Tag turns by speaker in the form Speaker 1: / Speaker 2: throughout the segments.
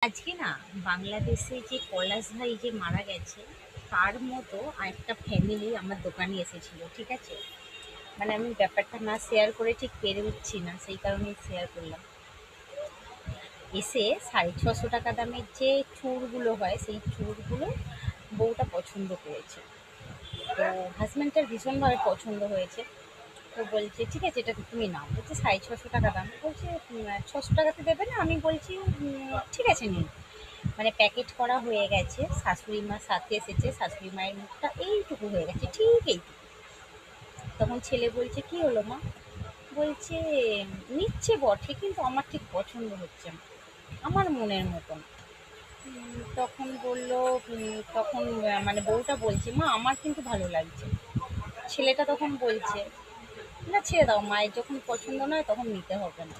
Speaker 1: আজকে না বাংলাদেশে যে পলাশ ভাই যে মারা গেছে তার মতো আরেকটা ফ্যামিলি আমার দোকানে এসেছিল, ঠিক আছে? মানে আমি ব্যাপারটা না শেয়ার করে ঠিক পেরে উঠছি না, সেই কারণে শেয়ার করলাম। এসে 650 টাকা দামের যে চুড়গুলো হয় সেই চুড়গুলো বউটা পছন্দ করেছে। তো হাজব্যান্ডটার ভীষণভাবে পছন্দ হয়েছে। তো বলছে ঠিক আছে এটা তুমি নাও, বলছে 650 টাকা দাম, বলছে 600 টাকাতে দেবে না? আমি বলছি ঠিক আছে নিন। মানে প্যাকেট করা হয়ে গেছে, শাশুড়ি মা সাথে এসেছে, শাশুড়ি মায়ের মুখটা এইটুকু হয়ে গেছে, ঠিক এইটুকু। তখন ছেলে বলছে কি হলো মা? বলছে নিচ্ছে বটে কিন্তু আমার ঠিক পছন্দ হচ্ছে না, আমার মনের মতন। তখন বলল তখন মানে বউটা বলছে মা আমার কিন্তু ভালো লাগছে। ছেলেটা তখন বলছে না ছেড়ে দাও, মায়ের যখন পছন্দ নয় তখন নিতে হবে না।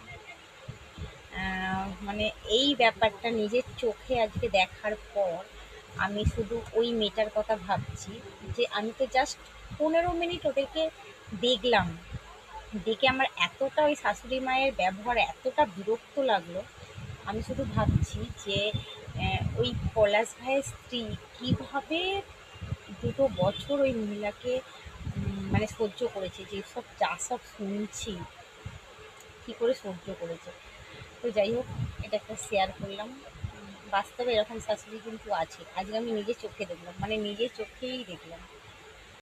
Speaker 1: মানে এই ব্যাপারটা নিজের চোখে আজকে দেখার পর আমি শুধু ওই মেয়েটার কথা ভাবছি, যে আমি তো জাস্ট 15 মিনিট ওদেরকে দেখলাম, দেখে আমার এতটা ওই শাশুড়ি মায়ের ব্যবহার এতটা বিরক্ত লাগলো। আমি শুধু ভাবছি যে ওই পলাশ ভাইয়ের স্ত্রী কীভাবে 2 বছর ওই মহিলাকে মানে সহ্য করেছে, যে সব যা সব শুনছি কী করে সহ্য করেছে। তো যাই হোক, এটা একটা শেয়ার করলাম। বাস্তবে এরকম শাশুড়ি কিন্তু আছে, আজকে আমি নিজের চোখে দেখলাম, মানে নিজের চোখেই দেখলাম।